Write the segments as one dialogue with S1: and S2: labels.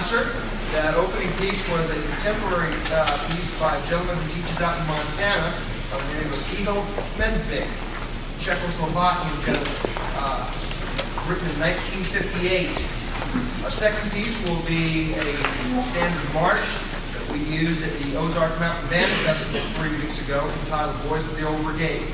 S1: concert. That opening piece was a contemporary piece by a gentleman who teaches out in Montana by the name of Igor Smedvik, Czechoslovakian gentleman, written in 1958. Our second piece will be a standard march that we used at the Ozark Mountain Band Festival 3 weeks ago, entitled Boys of the Old Brigade.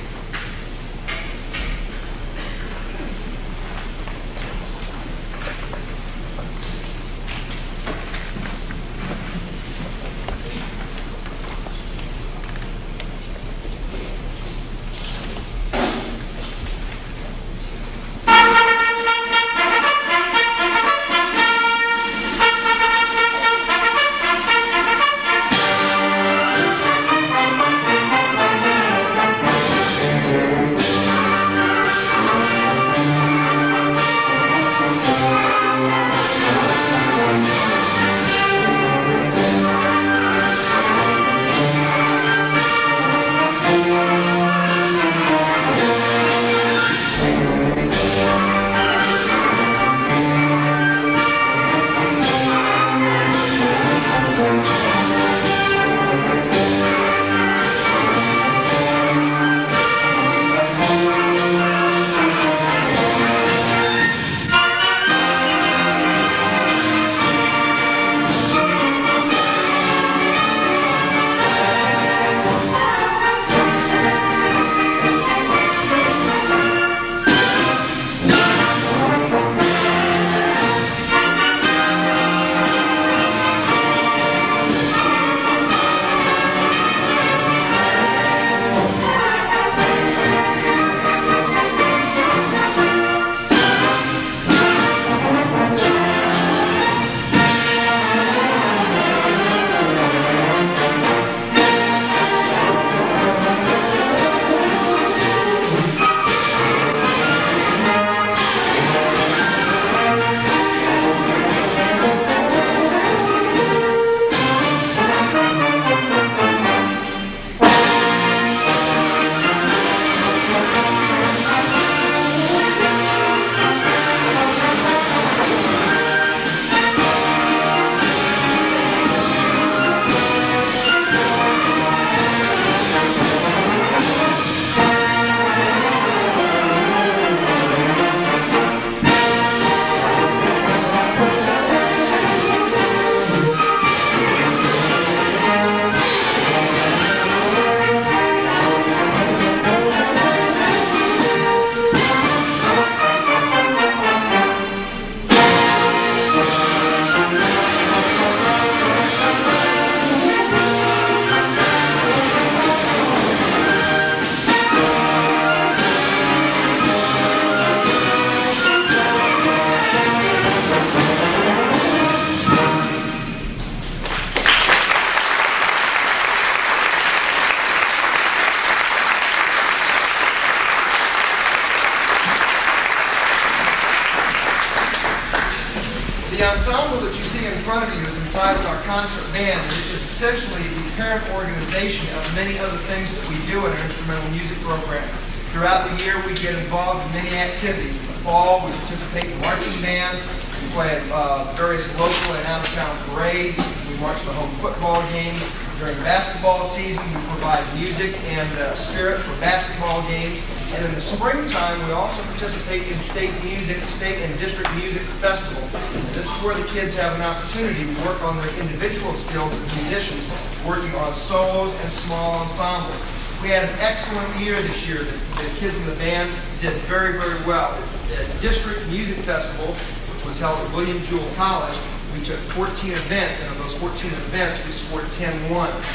S1: The ensemble that you see in front of you is entitled our Concert Band. It is essentially the parent organization of many other things that we do in our instrumental music program. Throughout the year, we get involved in many activities. In the fall, we participate in marching band. We play at various local and out-of-town parades. We march the home football game. During basketball season, we provide music and spirit for basketball games. And in the springtime, we also participate in state and district music festival. And this is where the kids have an opportunity to work on their individual skills as musicians, working on solos and small ensembles. We had an excellent year this year. The kids in the band did very, very well. The district music festival, which was held at William Jewell College, we took 14 events, and of those 14 events, we scored 10 wins.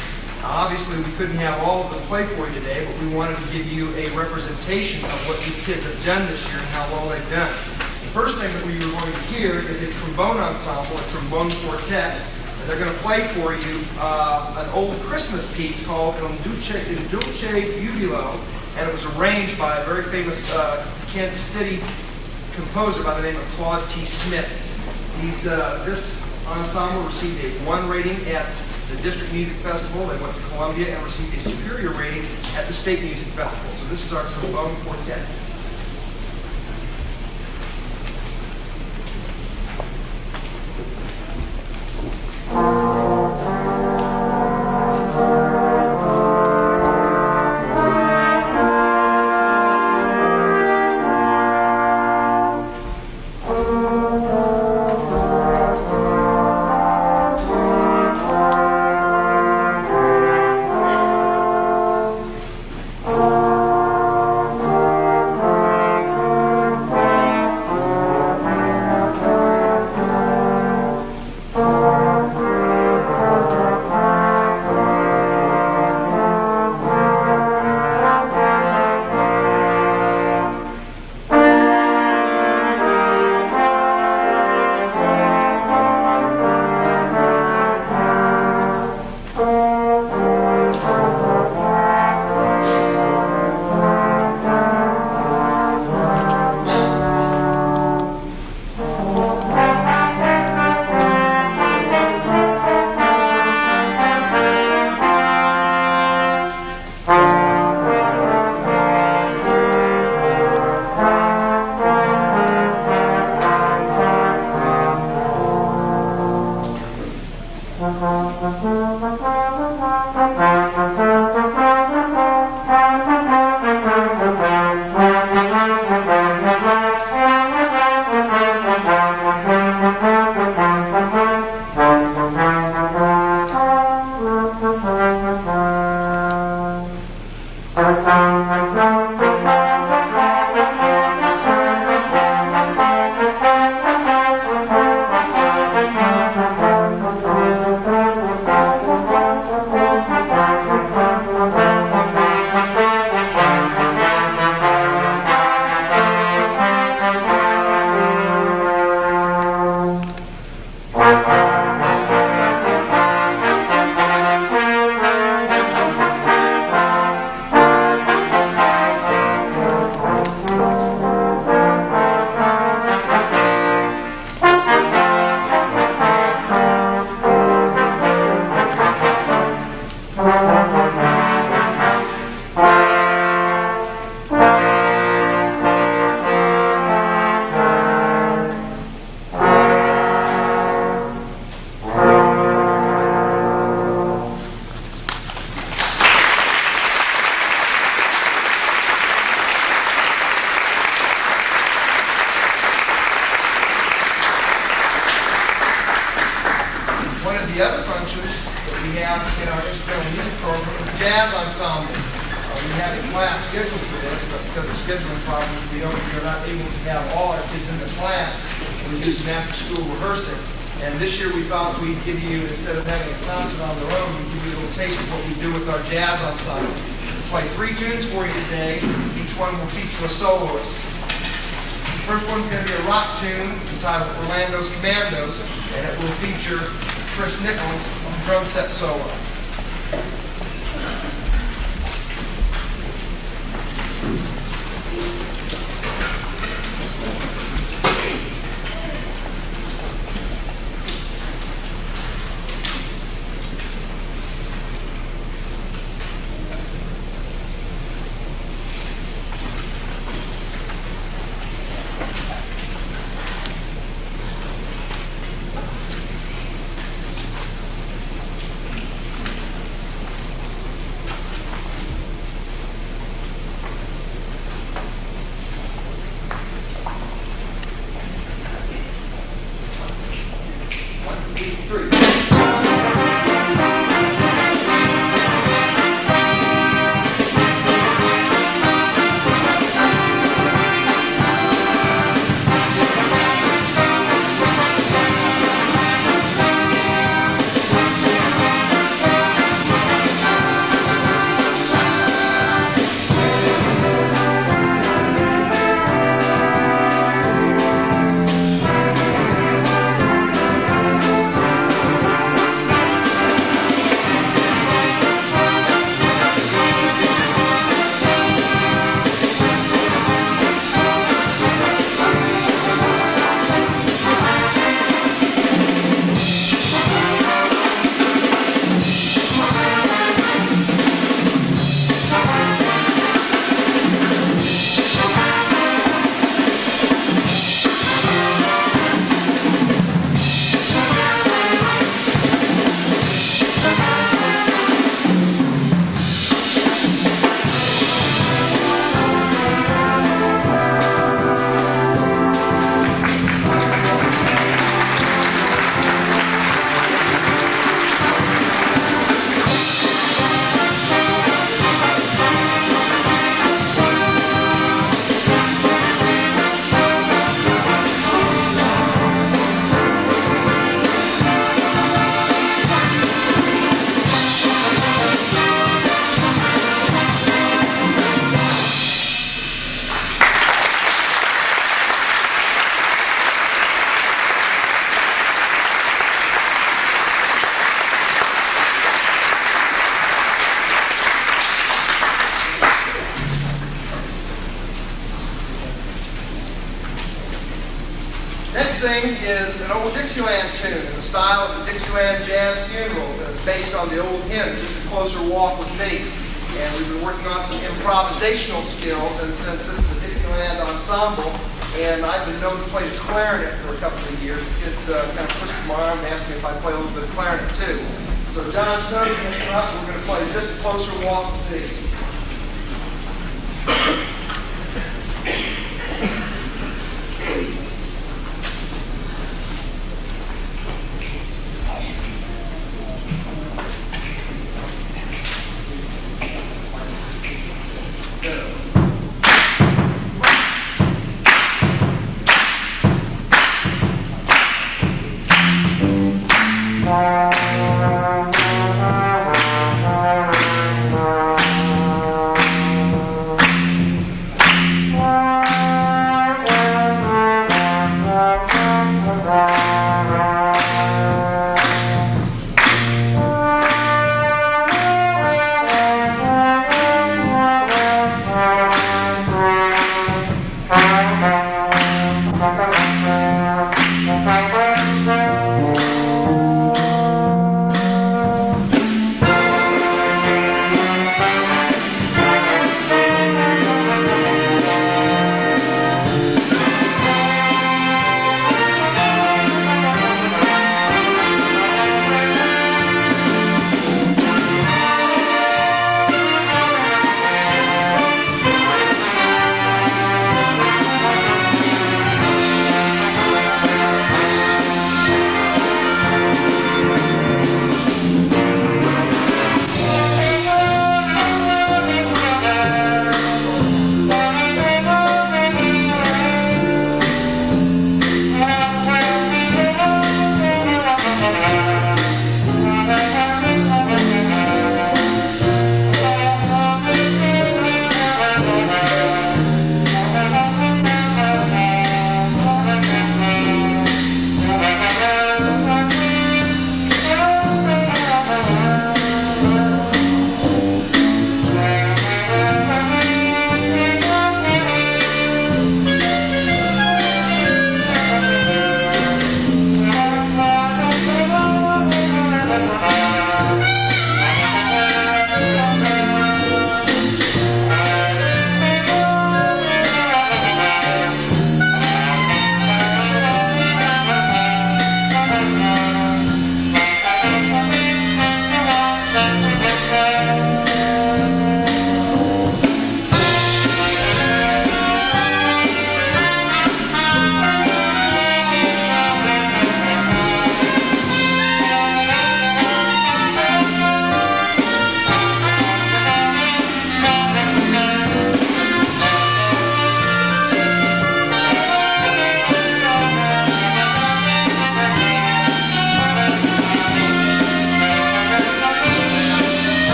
S1: Now, obviously, we couldn't have all of them play for you today, but we wanted to give you a representation of what these kids have done this year and how well they've done. The first thing that we were going to hear is a trombone ensemble, a trombone quartet. And they're going to play for you an old Christmas piece called Il Duce Jubilo, and it was arranged by a very famous Kansas City composer by the name of Claude T. Smith. This ensemble received a 1 rating at the District Music Festival. They went to Columbia and received a superior rating at the State Music Festival. So this is our trombone quartet. the other functions that we have in our instrumental music program is the jazz ensemble. We have a class scheduled for this, but because of scheduling problems, we're not able to have all our kids in the class. We do some after-school rehearsing. And this year we thought we'd give you, instead of having a concert on their own, we'd give you a little taste of what we do with our jazz ensemble. We'll play 3 tunes for you today. Each one will feature a soloist. The first one's going to be a rock tune entitled Orlando's Commandos, and it will feature Chris Nichols on the drum set solo. Next thing is an old Dixieland tune in the style of the Dixieland Jazz Funerals, and it's based on the old hymn, Just a Closer Walk with Me. And we've been working on some improvisational skills, and since this is a Dixieland ensemble, and I've been known to play the clarinet for a couple of years, the kids kind of twisted my arm and asked me if I'd play a little bit of clarinet too. So John Snow's going to come up, and we're going to play Just a Closer Walk with Me.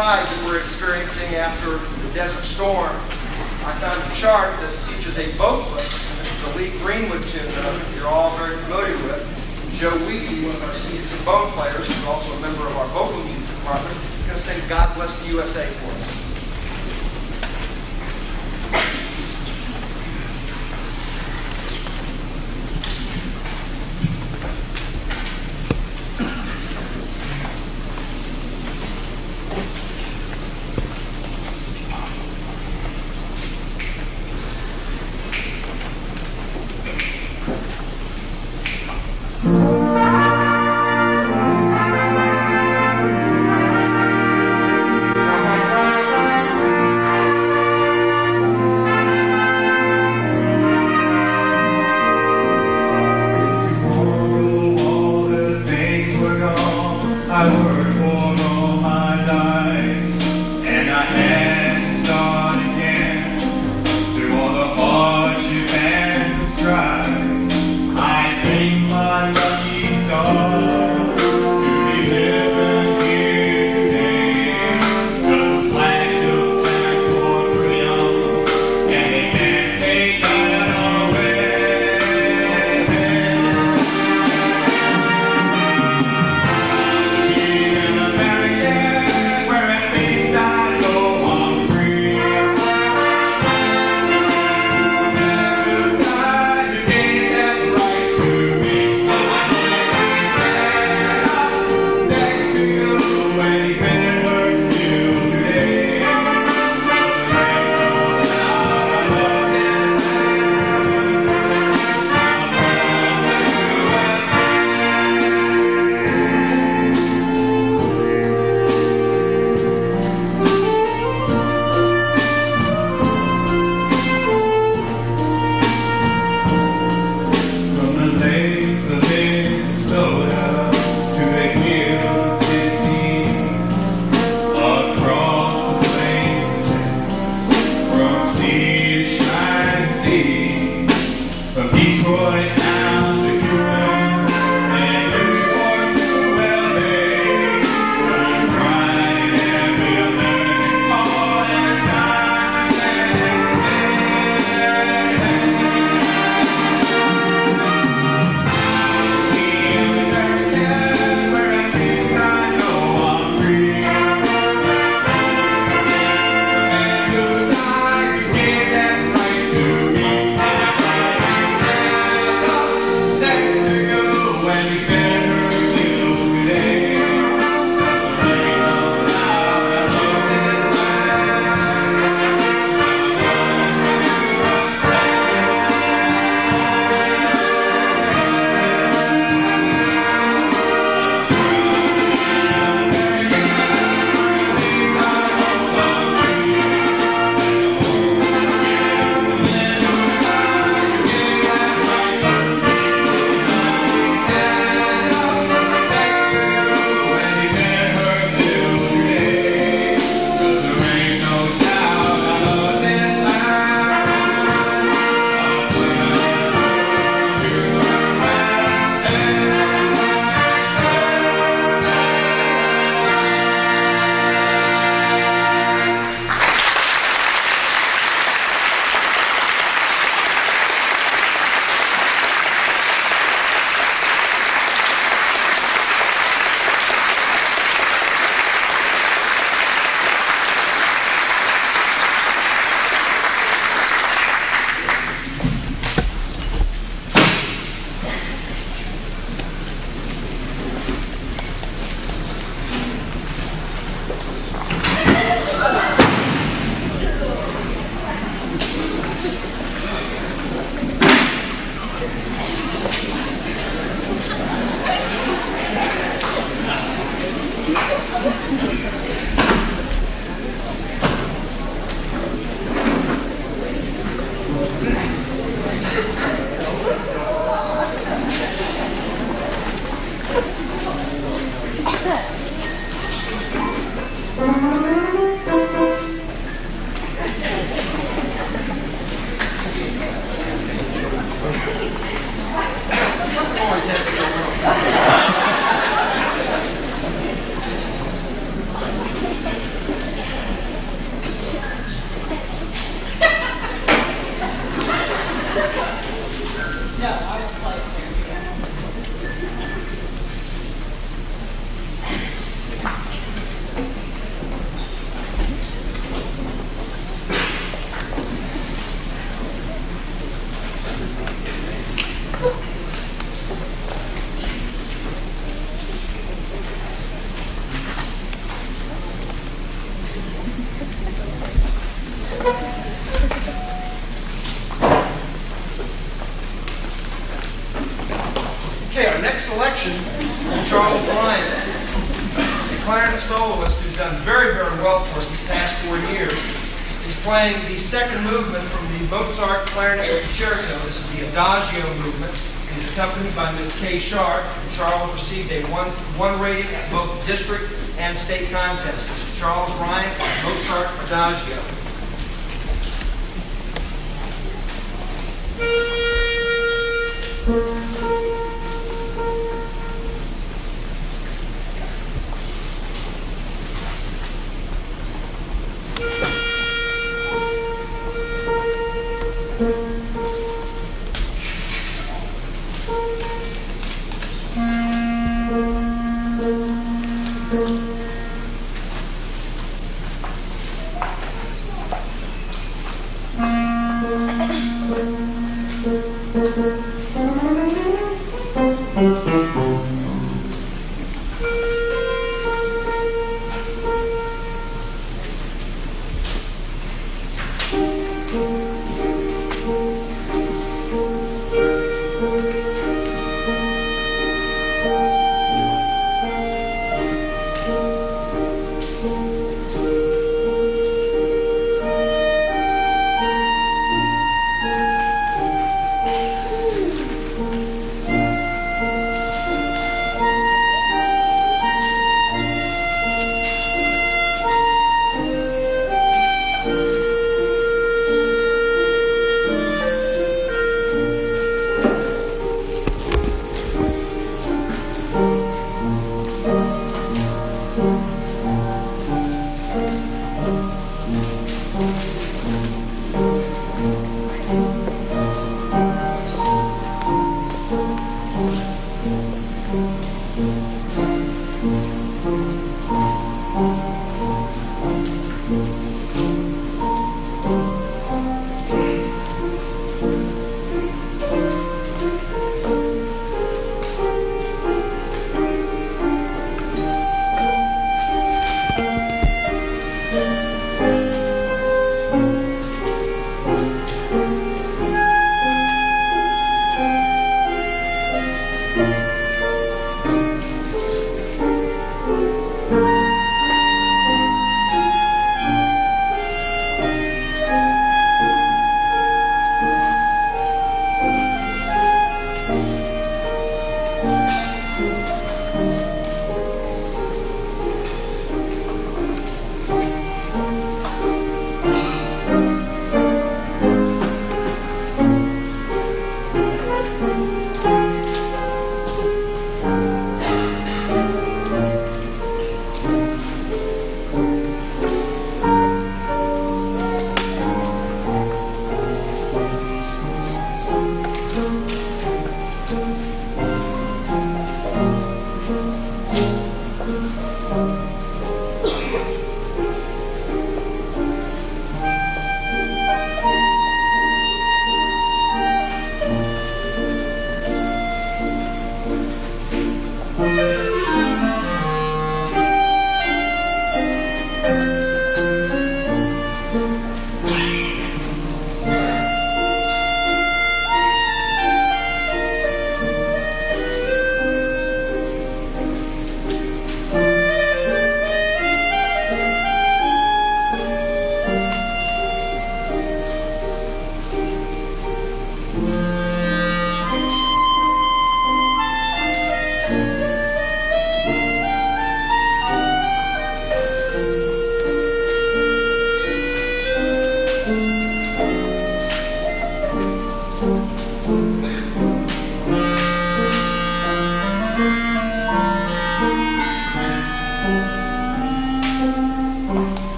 S1: pride that we're experiencing after the Desert Storm, I found a chart that features a boat lift. This is a Lee Greenwood tune that you're all very familiar with. Joe Weesey, one of our seasoned bone players, who's also a member of our vocal music department, is going to sing God Bless the USA for us. Okay, our next selection, Charles Bryant, a clarinet soloist who's done very, very well for us these past 4 years. He's playing the second movement from the Mozart Clarinet Concerto. This is the Adagio movement. He's accompanied by Ms. Kay Sharp. Charles received a 1 rating at both district and state contests. This is Charles Bryant, Mozart Adagio.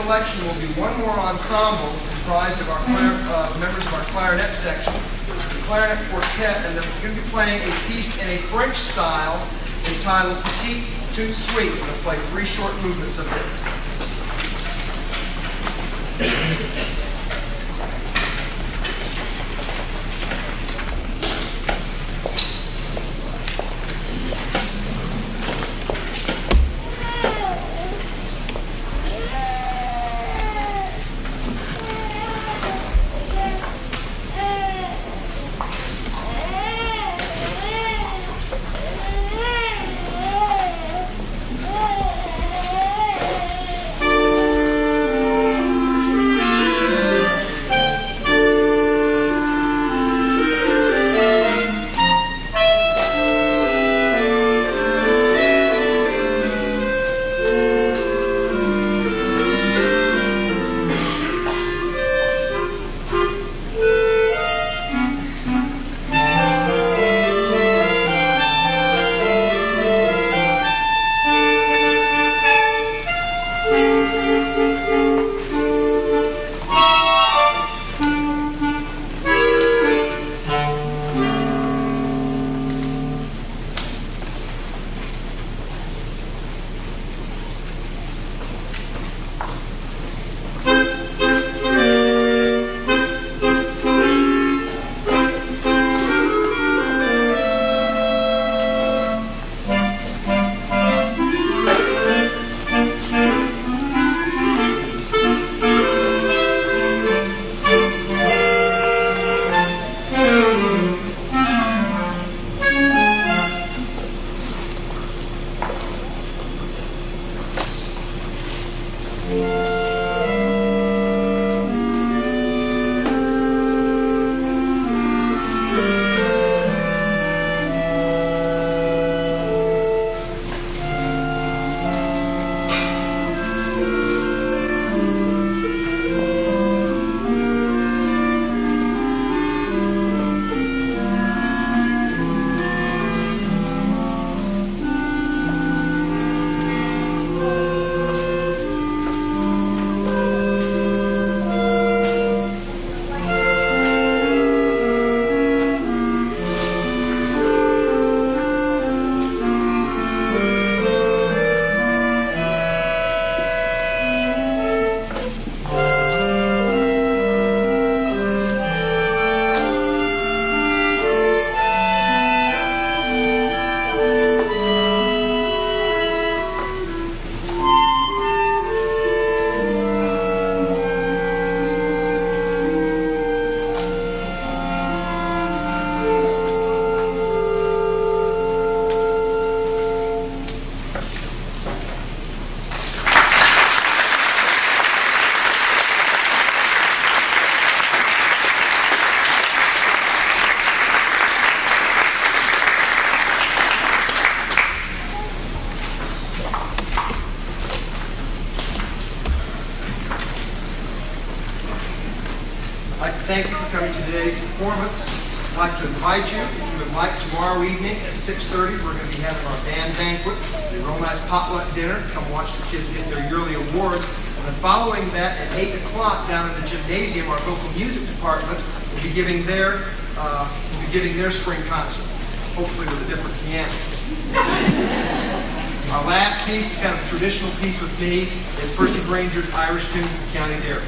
S1: selection will be one more ensemble comprised of our members of our clarinet section. This is the clarinet quartet, and they're going to be playing a piece in a French style entitled Petite Toute Suite. We're going to play 3 short movements of this. I'd like to thank you for coming to today's performance. I'd like to invite you, if you would like, tomorrow evening at 6:30, we're going to be having our band banquet, a real nice potluck dinner. Come watch the kids get their yearly awards. And then following that, at 8 o'clock down in the gymnasium, our vocal music department will be giving their spring concert, hopefully with a different piano. Our last piece, kind of a traditional piece with me, is Percy Granger's Irish Tune from County Derry.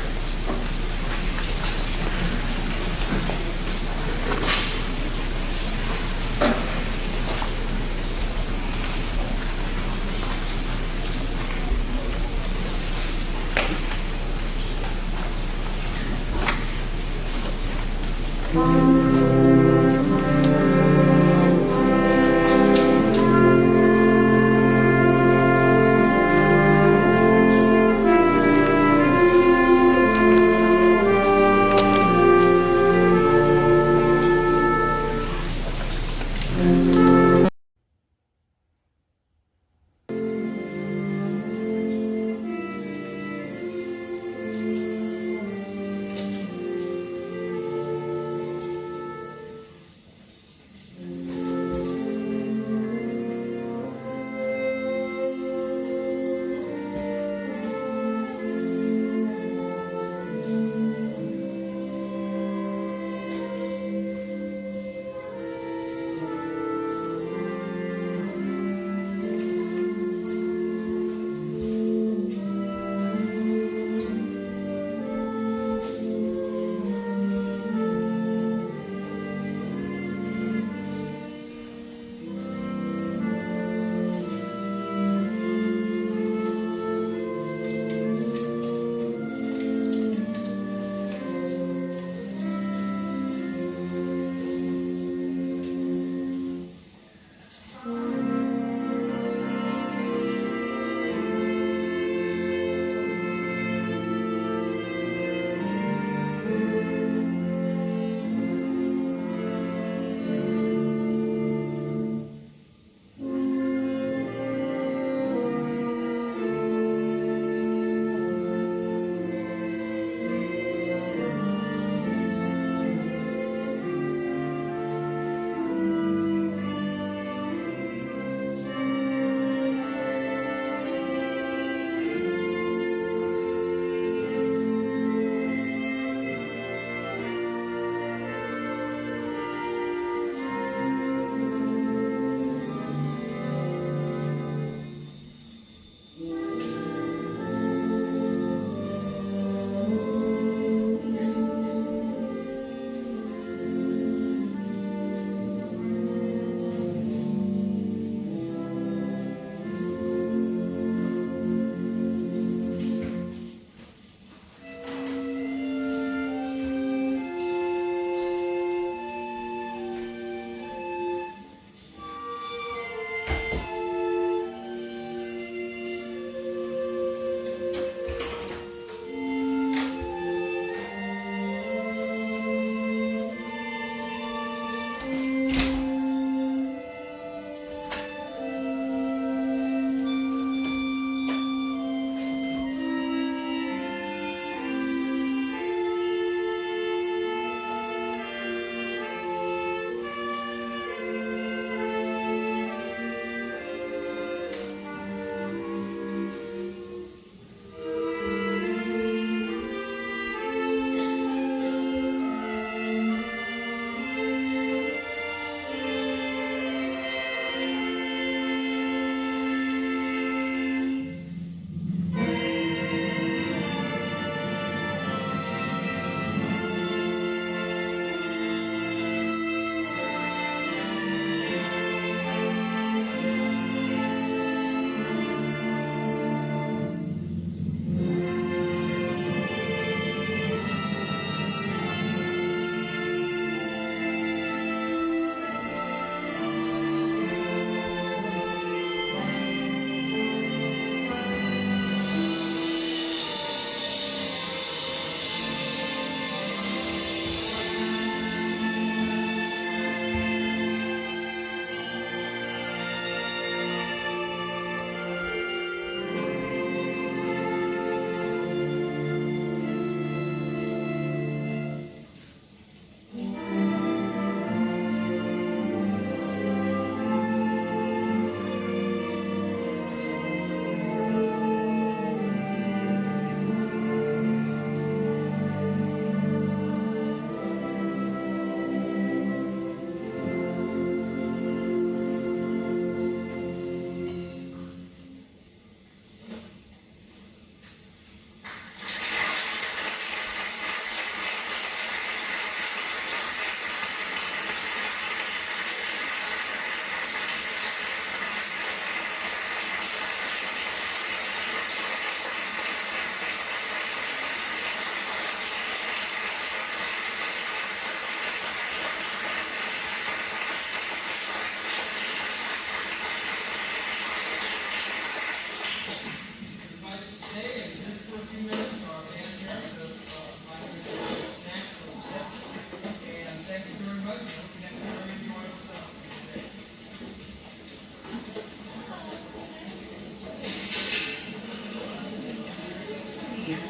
S1: We're going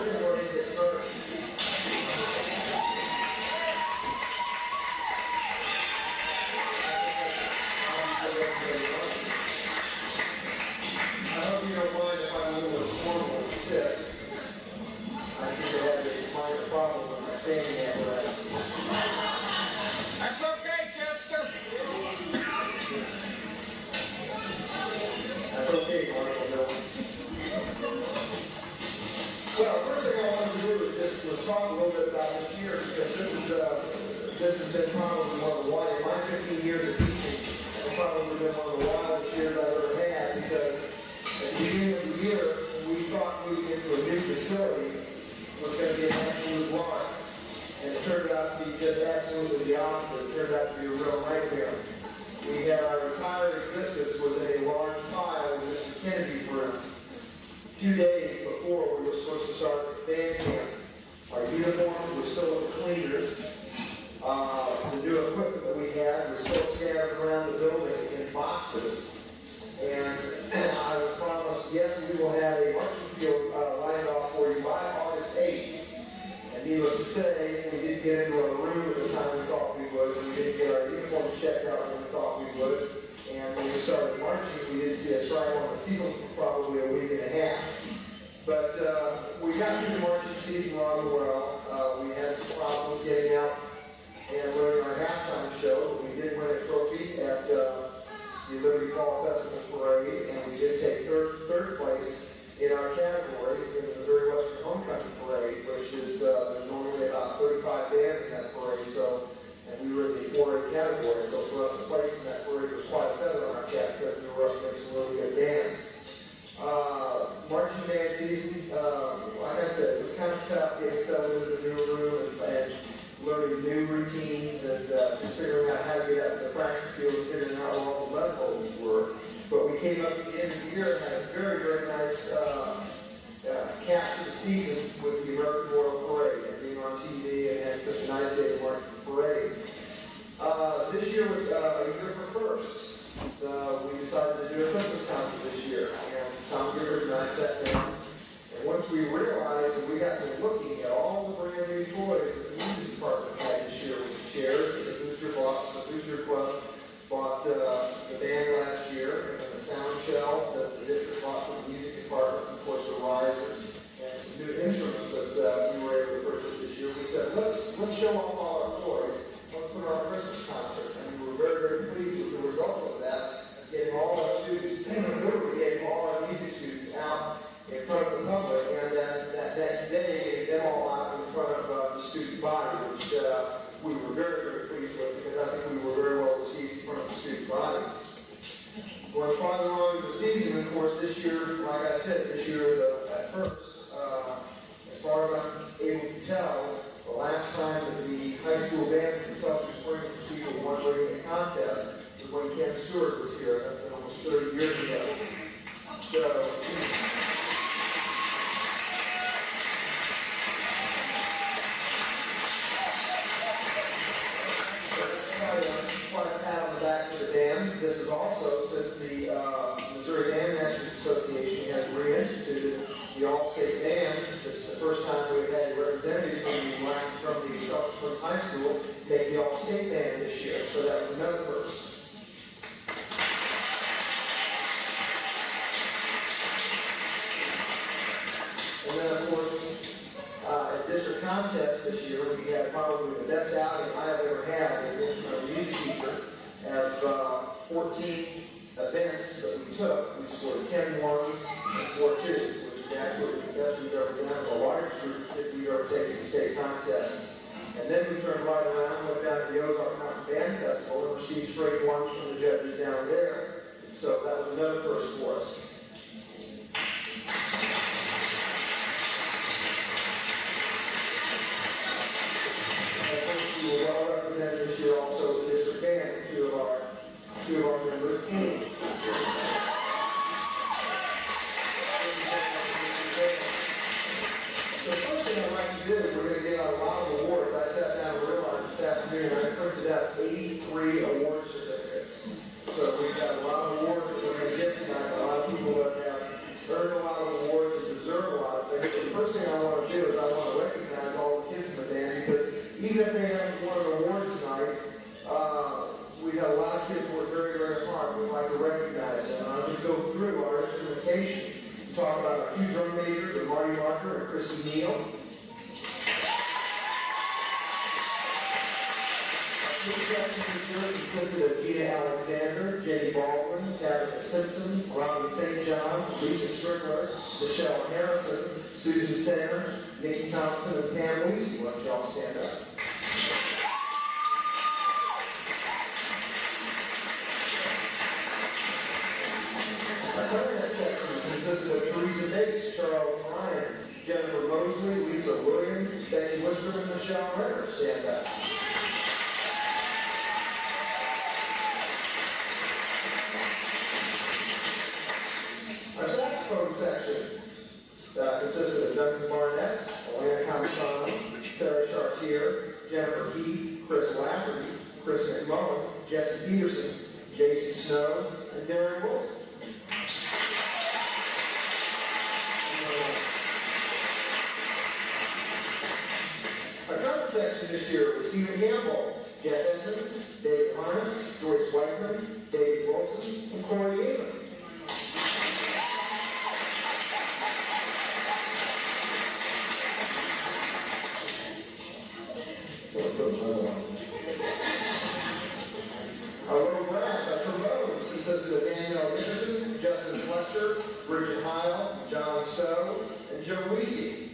S1: to go ahead and get started. I hope you don't mind if I'm a little formal and sit. I seem to have a minor problem with my standing apparatus.
S2: That's okay, Chester.
S1: That's okay, Marshall Bill. Well, first thing I wanted to do is just talk a little bit about this year, because this has been probably one of the wildest, my 15 years of teaching, it's probably been one of the wildest years I've ever had, because at the beginning of the year, we thought moving into a new facility was going to be an absolute lark. And it turned out to be just absolutely the opposite. It turned out to be a real nightmare. We had our entire existence was in a large pile in Mr. Kennedy's room. 2 days before we were supposed to start band camp. Our uniforms were still in the cleaners. The new equipment that we had was still scattered around the building in boxes. And I was promised, yes, we will have a marching field lined off for you by August 8th. And needless to say, we didn't get into our room at the time we thought we would. We didn't get our uniforms checked out when we thought we would. And when we started marching, we didn't see a strike on the field for probably a week and a half. But we got through the marching season rather well. We had some problems getting out and learning our halftime show. But we did win a trophy at the Liberty Fall Festival Parade, and we did take third place in our category in the Missouri Western Homecoming Parade, which is there's normally about 35 bands in that parade. So, and we were in the 4A category. So for us to place in that parade was quite a feather on our cap, because we were up against some really good bands. Marching band season, like I said, it was kind of tough getting settled into the new room and learning new routines and just figuring out how to get out to the practice field and figuring out where all the lead holes were. But we came up at the end of the year and had a very, very nice cap to the season with the American Memorial Parade and being on TV and had such a nice day to march the parade. This year was a year for firsts. We decided to do a Christmas concert this year, and Tom Gibbard and I sat down, and once we realized that we got to looking at all the brand new toys that the music department had this year, with the chairs, the booster box, the booster club bought the band last year, and then the sound shelf that the district bought for the music department, and of course the risers, and some new instruments that we were able to purchase this year. We said, let's show off all our toys. Let's put on a Christmas concert, and we were very, very pleased with the results of that, getting all our students, literally getting all our music students out in front of the public, and then that next day, getting them all out in front of the student body, which we were very, very pleased with, because I think we were very well received in front of the student body. Going farther on in the season, of course, this year, like I said, this year is at first, as far as I'm able to tell, the last time that the high school band from Seltzer Springs received a one-rating contest was when Ken Stewart was here. That's been almost 30 years ago. So, quite a pat on the back for the band. This is also, since the Missouri Bandmasters Association has reinstituted the All-State Band, this is the first time we've had representatives from the Seltzer Springs High School take the All-State Band this year, so that was another first. And then, of course, at district contest this year, we had probably the best outing I've ever had as an instrumental music teacher. Of 14 events that we took, we scored 10 ones and 4 twos, which is absolutely the best we've ever done, the largest group that we've ever taken to state contest. And then we turned right around, went down to the Ozark Mountain Band Festival, and received straight ones from the judges down there. So that was another first for us. We were well represented this year also with the district band, two of our members. The first thing I'd like to do is we're going to give out a lot of awards. I sat down and realized this
S3: 3 award certificates. So we've got a lot of awards that we're going to get tonight. A lot of people that have earned a lot of awards and deserve a lot of things. So the first thing I want to do is I want to recognize all the kids in the band, because even if they haven't won an award tonight, we've got a lot of kids who work very, very hard. We'd like to recognize them. And I'll just go through our instrumentation. Talk about our 2 drum majors, with Marty Marker and Christy Neal. Our 2 sections this year consisted of Gina Alexander, Jenny Baldwin, Tabitha Simpson, Robin St. John, Lisa Strickler, Michelle Harrison, Susan Sanders, Nikki Thompson, and Pam Weesey. Why don't y'all stand up? Our clarinet section consisted of Teresa Bates, Charles Ryan, Jennifer Mosley, Lisa Williams, Becky Worcester, and Michelle Renner. Stand up. Our saxophone section consisted of Duncan Barnett, Elena Campusano, Sarah Chartier, Jennifer Heath, Chris Lafferty, Chris McMullen, Jesse Peterson, Jason Snow, and Darren Wilson. Our trumpet section this year was Stephen Gamble, Jeff Edmonds, Dave Harness, Joyce Whiteman, Dave Wilson, and Corey Eamon. Our little brass, our trombones, consisted of Danielle Nickerson, Justin Fletcher, Bridget Heil, John Stowe, and Joe Weesey.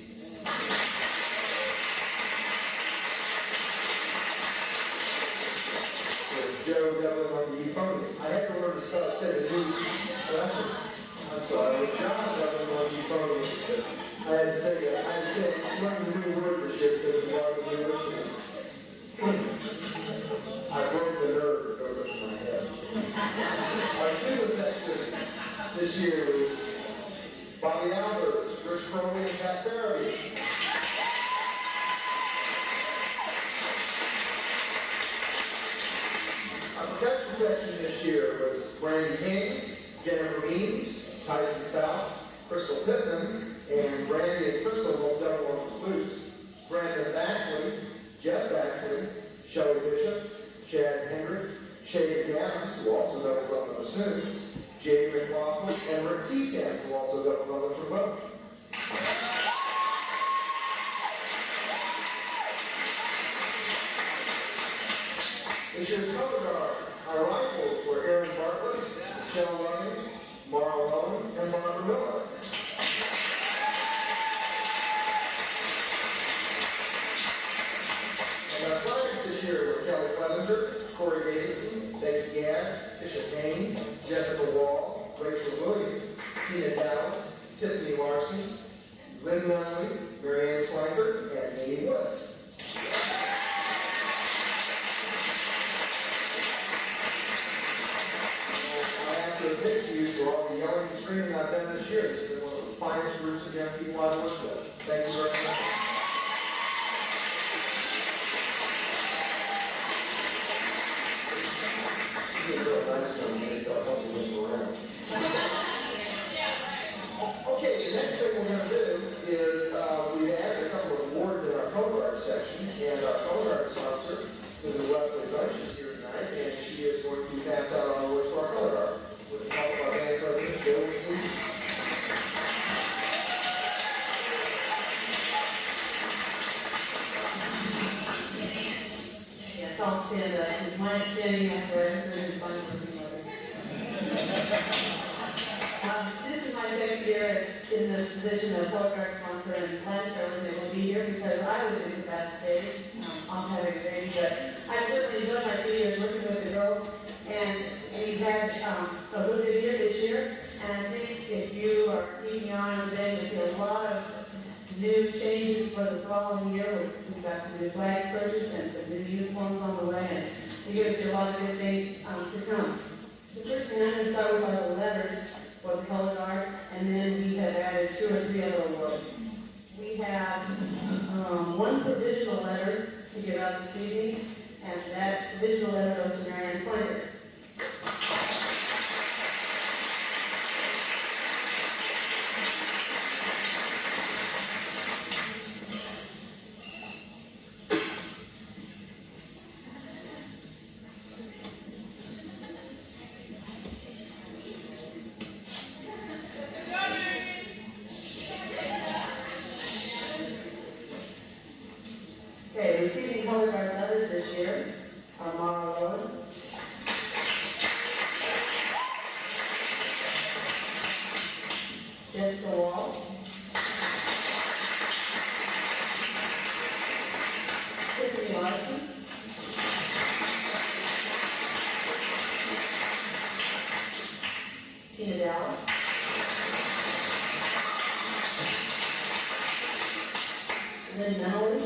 S3: Joe Devlin on the euphonium. I had to learn to start saying the new lesson. I'm sorry, John Devlin on the euphonium. I had to say that. I had to say, learn the new word this year because it was a new word. I broke the nerve that goes into my head. Our tuba section this year was Bobby Albers, Rich Crowley, and Pat Farabee. Our percussion section this year was Brandon King, Jennifer Means, Tyson Fout, Crystal Pittman, and Brandy and Crystal will double on the flutes. Brandon Baxley, Jeff Baxley, Shelley Bishop, Chad Hendricks, Shay Adams, who also doubles on the bassoon, Jamie McLaughlin, and Rick T-Sam, who also doubles on the trombone. This year's color guard, our rifles were Aaron Bartlett, Michelle Loving, Marl Owen, and Barbara Miller. And our flags this year were Kelly Clevenger, Corey Davidson, Becky Gadd, Tisha Payne, Jessica Wall, Rachel Williams, Tina Dallas, Tiffany Larson, Lynn Nunley, Marianne Slanker, and Amy Woods. To pitch you for all the yelling and screaming I've done this year. This has been one of the finest groups of young people I've worked with. Thank you very much. It's real nice when you start helping move around. Okay, the next thing we're going to do is we added a couple of awards in our color guard section, and our color guard sponsor is Leslie Bunch is here tonight, and she is going to pass out our awards to our color guard. With the help of our band president, Bill, please.
S4: Yes, I'll stand up. It's my standing after I heard the bunch of This is my second year in the position of color guard sponsor, and last year I wasn't able to be here because I was incapacitated. I'm having a baby, but I've certainly enjoyed my 2 years working with the girls. And we had a really good year this year, and I think if you are keeping your eye on the band, you'll see a lot of new changes for the following year. We've got some new flags purchased and some new uniforms on the way, and you're going to see a lot of good things to come. The first thing I'm going to start with are the letters for the color guard, and then we have added 2 or 3 other awards. We have one provisional letter to give out this evening, And that divisional letter goes to Marianne Slater. Okay, receiving color guard letters this year are Mara Lowen, Jessica Wall, Tiffany Larson, Tina Dallas, Lynn Melody,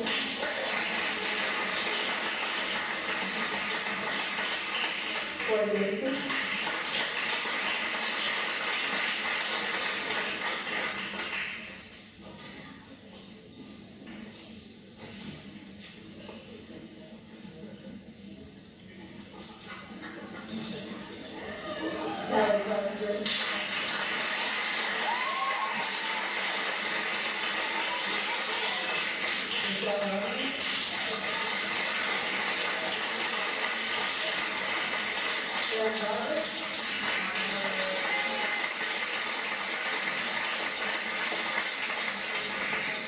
S4: Corey Davidson, Tyler Carpenter, Michelle Rowan, Sharon Roberts,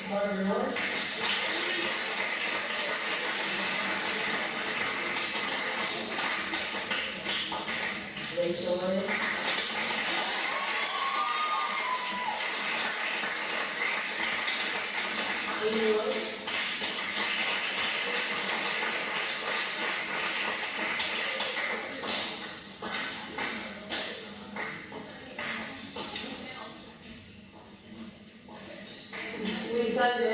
S4: Barbara Norris, Rachel Williams, Amy Wood, we decided to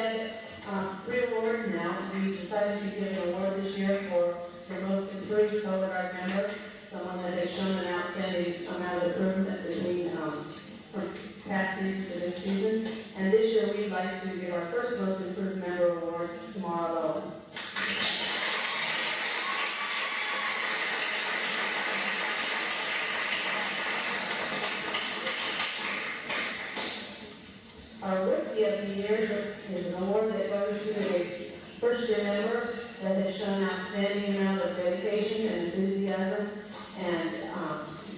S4: add 3 awards now. We decided to give an award this year for the most improved color guard member, someone that has shown an outstanding amount of improvement between from past season to this season. And this year we'd like to give our first most improved member award to Mara Lowen. Our Rookie of the Year is an award that goes to a first-year member that has shown outstanding amount of dedication and enthusiasm and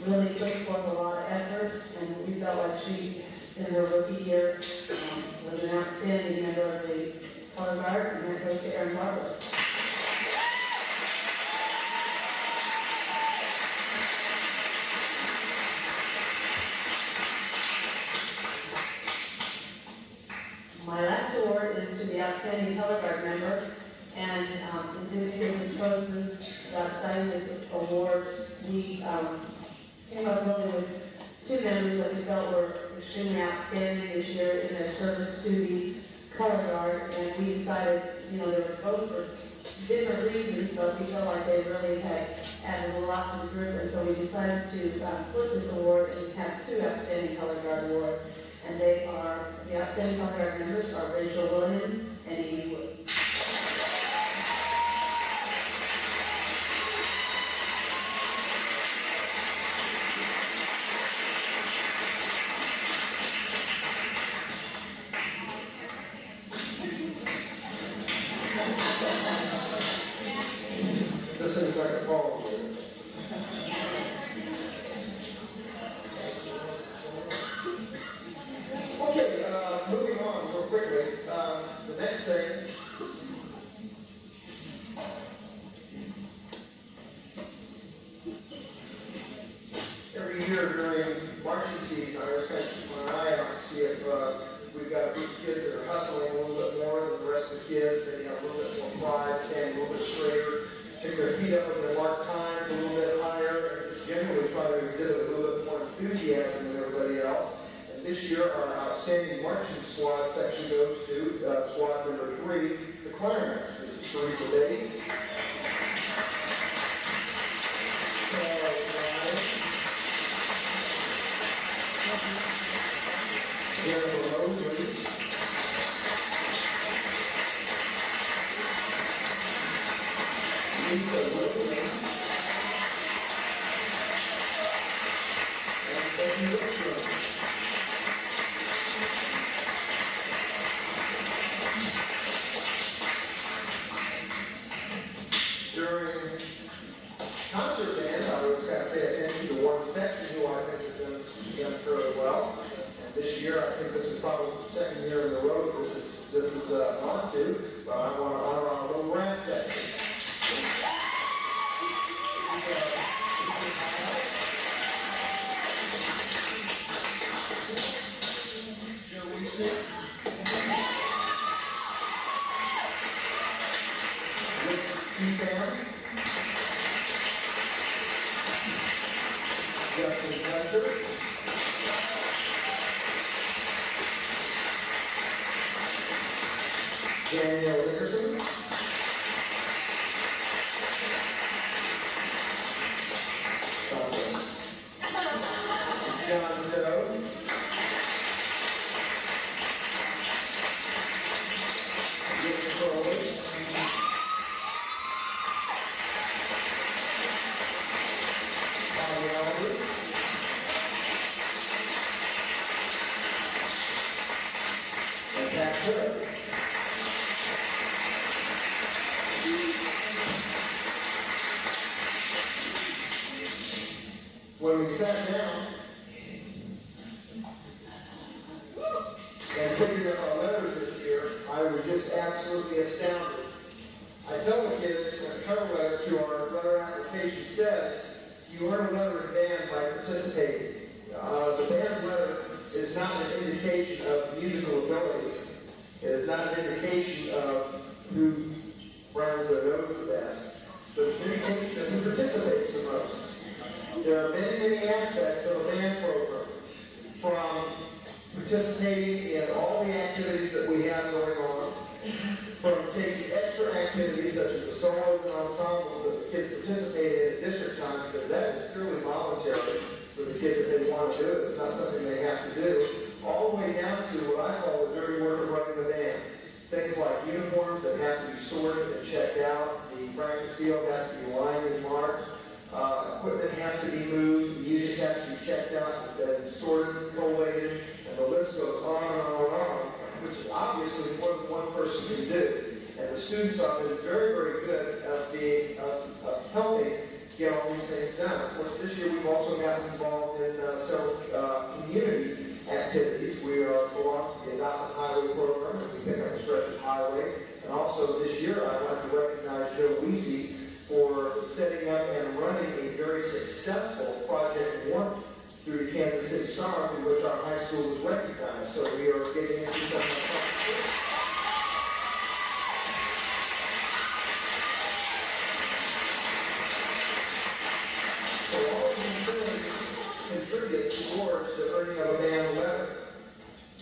S4: really put forth a lot of effort. And we felt like she, in her rookie year, was an outstanding member of the color guard, and that goes to Erin Barber. My last award is to the outstanding color guard member, and in this year's chosen outside this award, we came up really with 2 members that we felt were extremely outstanding this year in their service to the color guard, and we decided, they were both for different reasons, but we felt like they really had added a lot to the group, and so we decided to split this award and have 2 outstanding color guard awards. And they are, the outstanding color guard members are Rachel Williams and Amy Wood.
S3: This seems like a fall here. Okay, moving on real quickly. The next thing. Every year during marching season, I always kind of keep my eye out to see if we've got a group of kids that are hustling a little bit more than the rest of the kids. They have a little bit more pride, stand a little bit straighter, pick their feet up with their mark times a little bit higher, and just generally try to exhibit a little bit more enthusiasm than everybody else. This year, our outstanding marching squad section goes to squad number 3, the clarinets. This is Teresa Days. Jennifer Mosley. Lisa Williams, and Becky Wickstrom. During concert band, I always got to pay attention to one section who I think has done fairly well. And this year, I think this is probably the second year in a row that this is gone to, but I want to honor our little brass section. Joe Weesey. Rick Sam. Justin Fletcher. Danielle Nickerson. John Zoe. Rick Crowley. Bobby Albert. And Pat Hood. When we sat down and figured out our letters this year, I was just absolutely astounded. I tell the kids that the cover letter to our letter application says, you earn a letter in band by participating. The band letter is not an indication of musical ability. It is not an indication of who runs their nose the best, but it's an indication of who participates the most. There are many, many aspects of a band program, from participating in all the activities that we have going on, from taking extra activities such as the solos and ensembles that the kids participate in at district time, because that is purely voluntary for the kids if they want to do it. It's not something they have to do. All the way down to what I call the dirty work of running the band. Things like uniforms that have to be sorted and checked out, the practice field has to be lined and marked, equipment has to be moved, the music has to be checked out and sorted, collated, and the list goes on and on and on, which is obviously more than one person can do. And the students have been very, very good at helping get all these things done. Of course, this year we've also gotten involved in several community activities. We belong to the Adopted Highway program, and we pick up a stretch of highway. And also this year, I'd like to recognize Joe Weesey for setting up and running a very successful Project 1 through the Kansas City Star, through which our high school was recognized. So we are getting into some of the so all of these things contribute towards the earning of a band letter.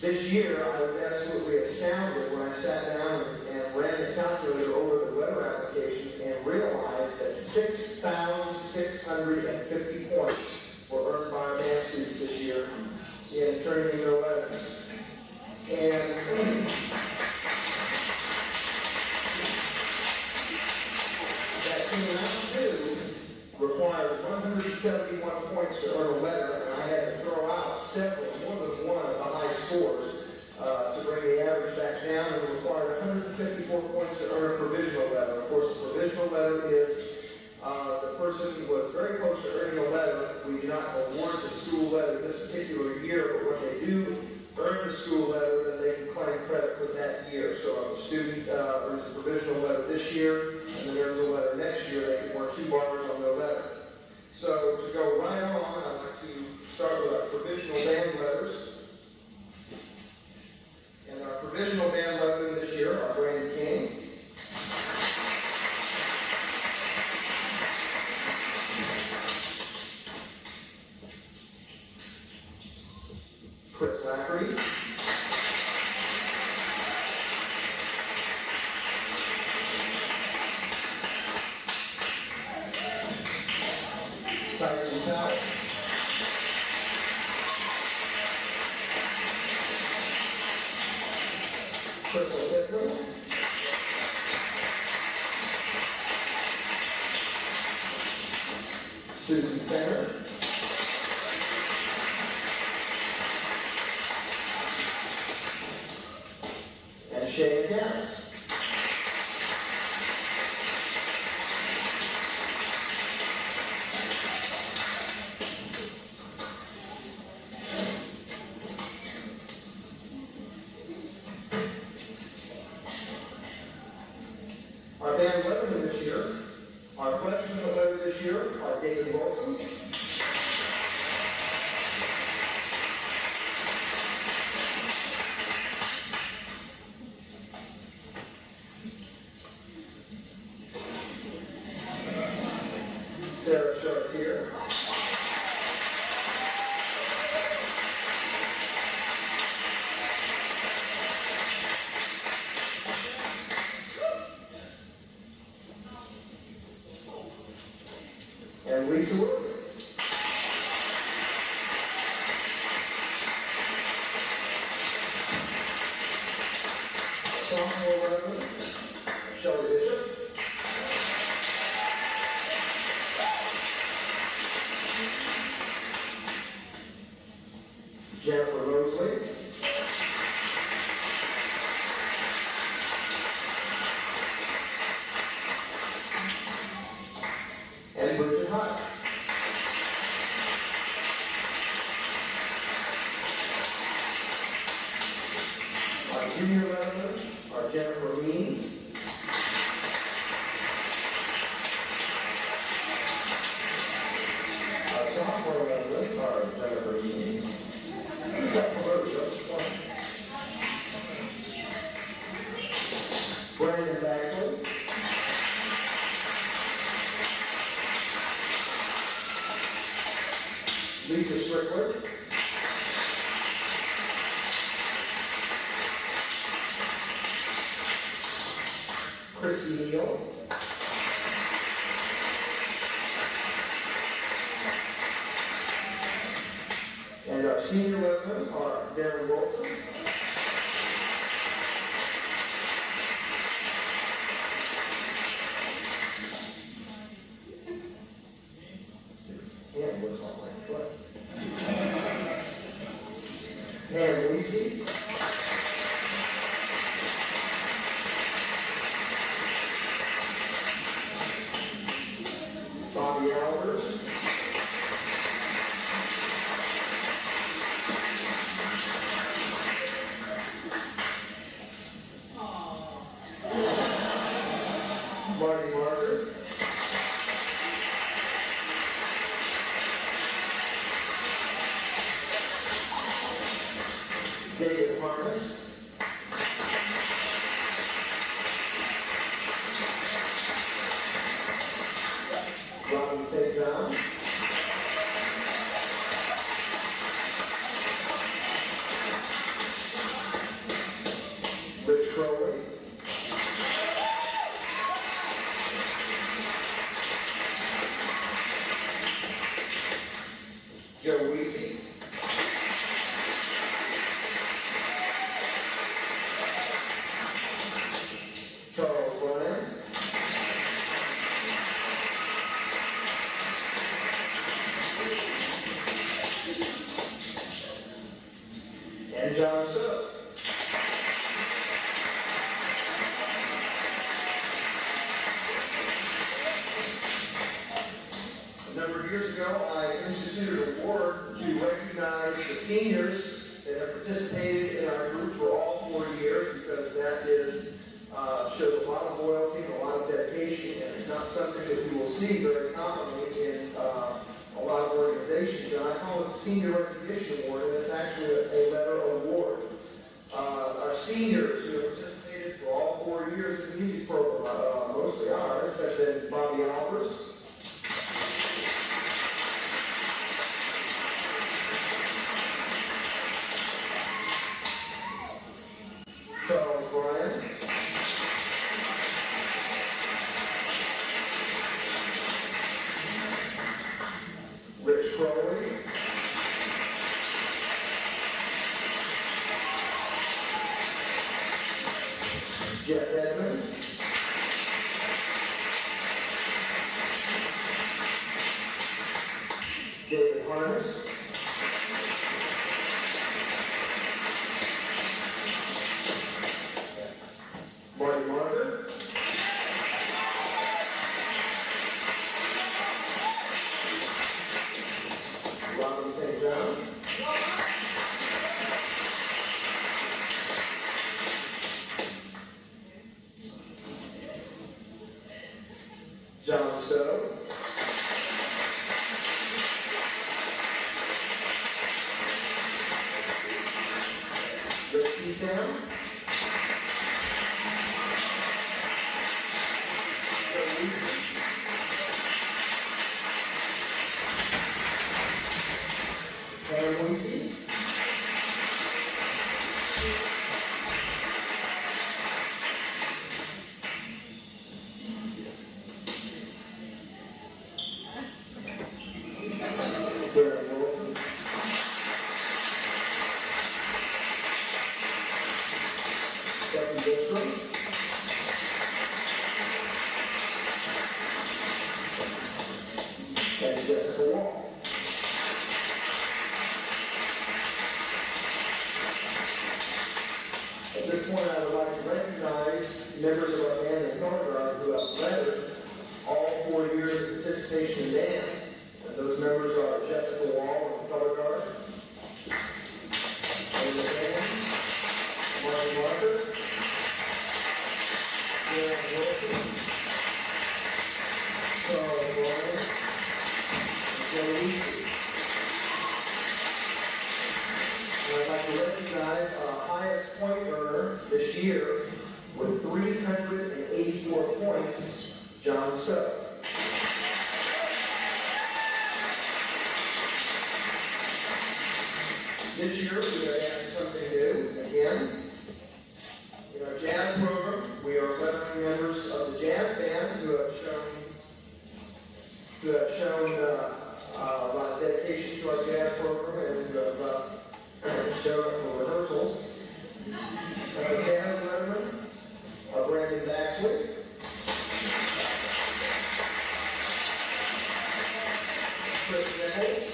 S3: This year, I was absolutely astounded when I sat down and ran the calculator over the letter applications and realized that 6,650 points were earned by our band students this year in turning in their letters. And that came out to required 171 points to earn a letter, and I had to throw out several, more than one of the high scores to bring the average back down, and it required 154 points to earn a provisional letter. Of course, a provisional letter is the person who was very close to earning a letter. We do not award the school letter this particular year, but when they do earn the school letter, then they can claim credit for that year. So if a student earns a provisional letter this year, and then earns a letter next year, they can work 2 bars on their letter. So to go right on, I'd like to start with our provisional band letters. And our provisional band letter this year are Brandon King, Chris Zachary, Tyson Powell, Crystal Pittman, Susan Center, and Shay Adams. Our band letterman this year, our freshman letter this year are David Wilson, Sarah Chartier, and Lisa Williams. Sophomore letterman, Shelley Bishop. Jennifer Rosalie, and Bridget Hunt. Our junior letterman are Jennifer Means, our sophomore letterman are Jennifer Means. Brandon Baxley, Lisa Strickler, Christy Neal, and our senior lettermen are Darren Wilson, and what's on my foot? And Lucy, Bobby Albers, Marty Marker, David Harness, Robin St. John, Rich Crowley, Joe Weesey, Charles Bryan, and John Soap. A number of years ago, I instituted an award to recognize the seniors that have participated in our group for all 4 years, because that is shows a lot of loyalty and a lot of dedication, and it's not something that you will see very commonly in a lot of organizations. And I call this a Senior Recognition Award, and it's actually a letter award. Our seniors who have participated for all 4 years in the music program, mostly ours, have been Bobby Albers, Charles Bryan, Rich Crowley, Jeff Edmonds, Harness. Marty Martin. Robin St. John. John Stowe. Rick Sam. Pam Weesey. Darren Wilson. Stephanie Bishop. And Jessica Wall. At this point, I would like to recognize members of our band and color guard who have lettered all 4 years of participation in band. And those members are Jessica Wall of the color guard, and the band, Marty Marker, Darren Wilson, Charles Ryan, and Joe Weesey. And I'd like to recognize our highest point earner this year with 384 points, John Stowe. This year we are adding something new again. In our jazz program, we are lettering members of the jazz band who have shown a lot of dedication to our jazz program and who have shown up for rehearsals. Our jazz letterman are Brandon Baxley, Chris Reynolds,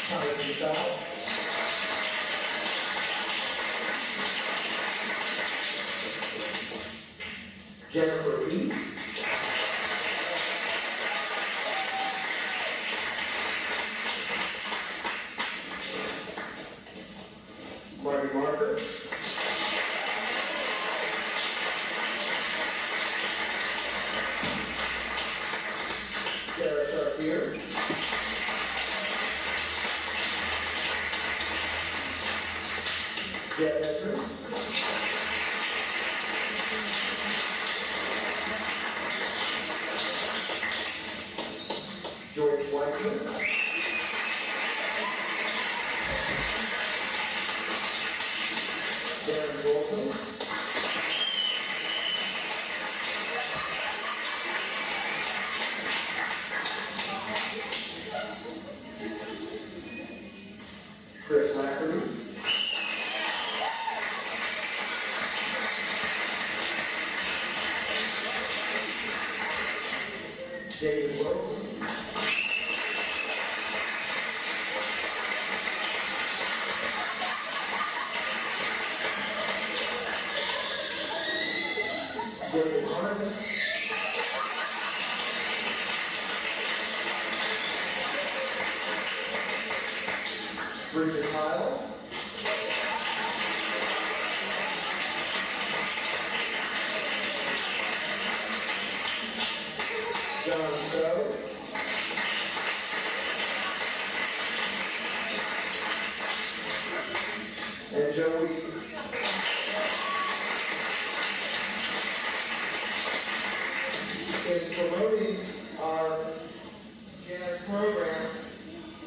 S3: Thomas McDowell, Jennifer Reed, Marty Marker, Sarah Chartier, Jeff Edmonds, George Whiteman, Darren Wilson, Chris Lackery, David Wilson, David Harness, Bridget Kyle, John Stowe, and Joe Weesey. In promoting our jazz program,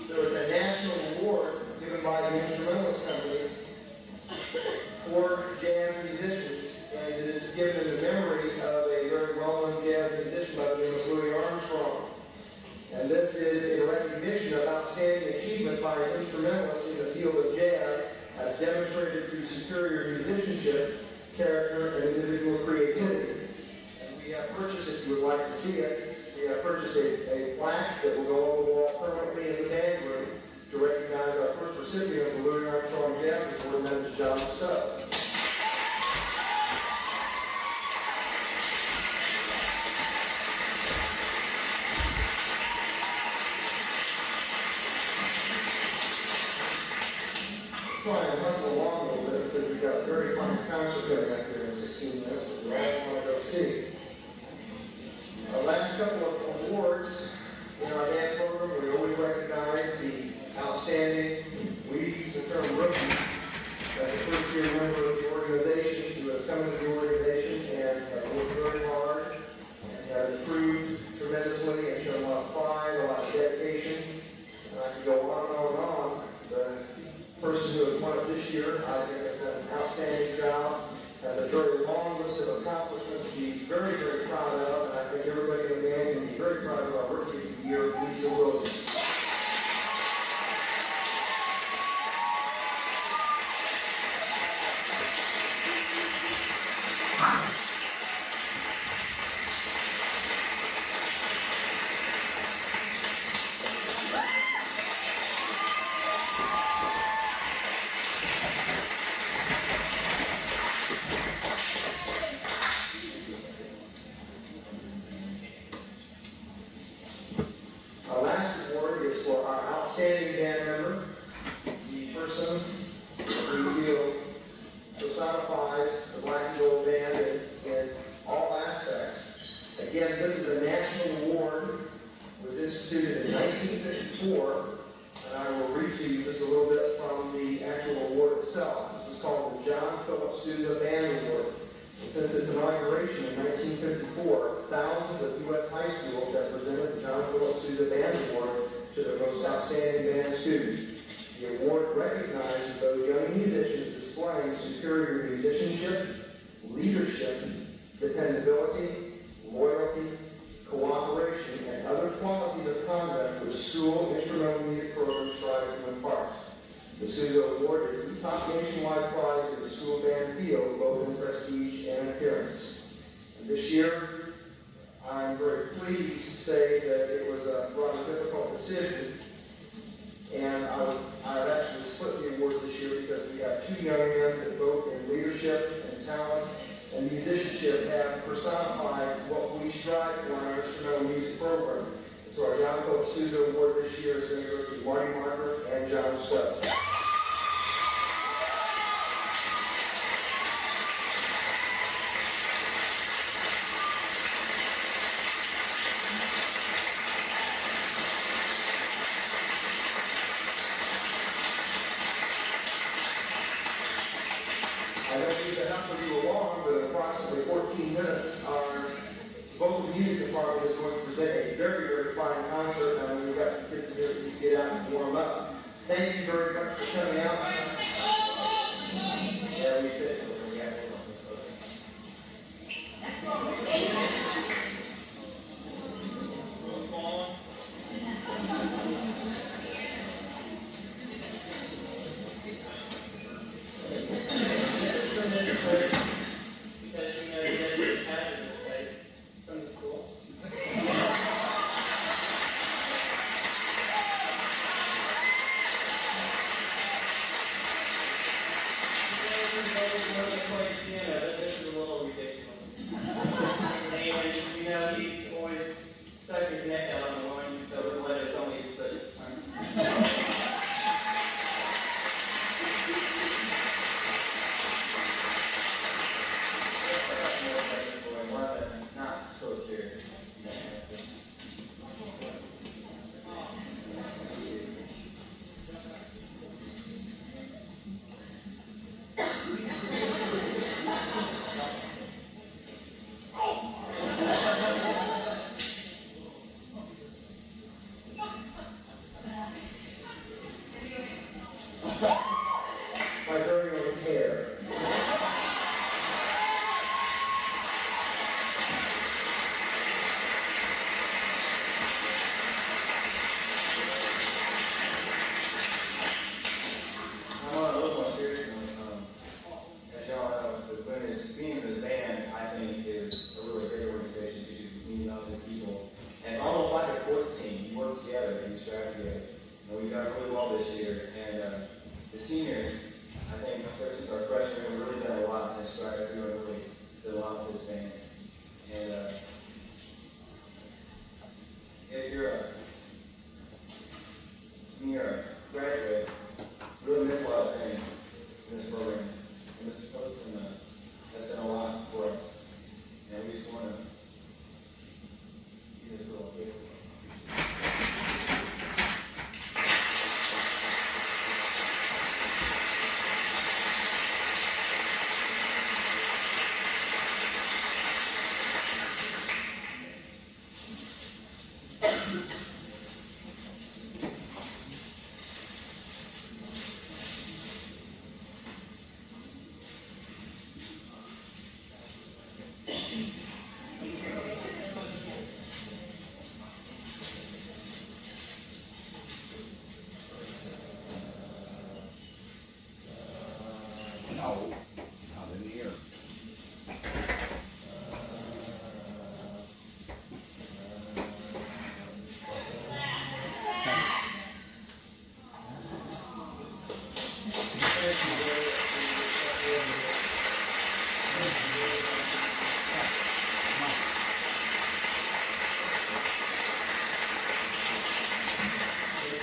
S3: there was a national award given by the Instrumentalist Company for jazz musicians, and it is given in the memory of a very well-known jazz musician by the name of Louis Armstrong. And this is in recognition of outstanding achievement by an instrumentalist in the field of jazz, as demonstrated through superior musicianship, character, and individual creativity. And we have purchased, if you would like to see it, we have try and hustle along a little bit because we've got a very fun concert coming up here in 16 minutes that we all want to go see. Our last couple of awards in our dance program, we always recognize the outstanding, we use the term rookie, as a first-year member of the organization who has come into the organization and have worked very hard and have improved tremendously and shown a lot of pride, a lot of dedication. And I can go on and on and on. The person who has won it this year, I think, has done an outstanding job, has a very long list of accomplishments to be very, very proud of, and I think everybody in the band can be very proud of our rookie of the year, Lisa Williams. Our last award is for our outstanding band member, the person who we feel personifies the Black and Gold Band in all aspects. Again, this is a national award. It was instituted in 1954, and I will read to you just a little bit from the actual award itself. This is called the John Philip Sousa Band Award. And since its inauguration in 1954, thousands of U.S. high schools have presented the John Philip Sousa Band Award to their most outstanding band students. The award recognizes those young musicians displaying superior musicianship, leadership, dependability, loyalty, cooperation, and other qualities of conduct which school instrumental music programs strive to impart. The Sousa Award is the top nationwide prize in the school band field, both in prestige and appearance. And this year, I'm very pleased to say that it was a rather difficult decision, and I've actually split the award this year because we have two young men that both in leadership and talent and musicianship have personified what we strive for in our instrumental music program. So our John Philip Sousa Award this year is going to go to Marty Margaret and John Sweat. I don't need to hustle you along, but in approximately 14 minutes, our vocal music department is going to present a very, very fine concert, and we've got some kids in here that need to get out and warm up. Thank you very much for coming out. Yeah, we sit.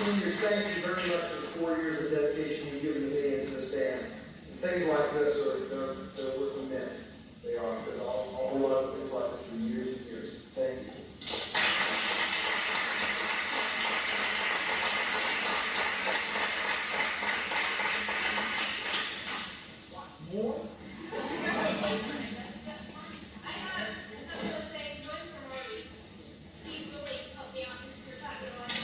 S3: seniors, thank you very much for the 4 years of dedication you've given to me and to this band. And things like this they're worth a mint. They are, because all the love things like this for years and years. Thank you. More?
S5: I have a couple of things. One for Marty. He really helped me out this year talking about it.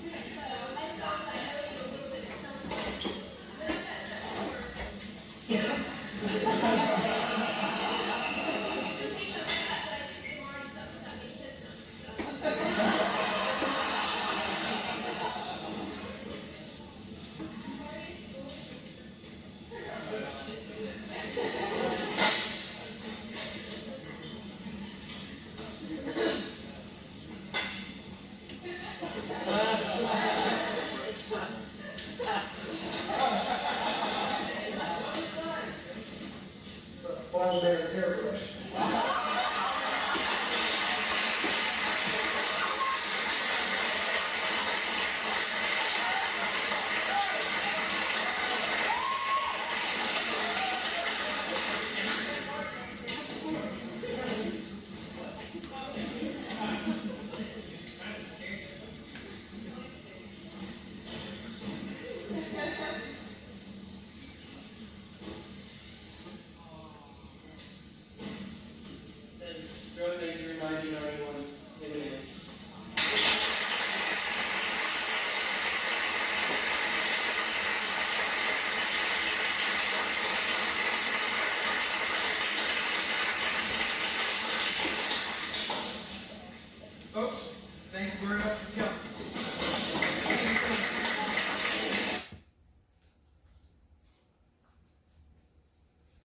S5: So I thought I know you a little bit of something. But I got that short. Speaking of that, I did give Marty something that made him something.
S3: Bald man's hairbrush.
S6: Says, Joe, thank you for reminding our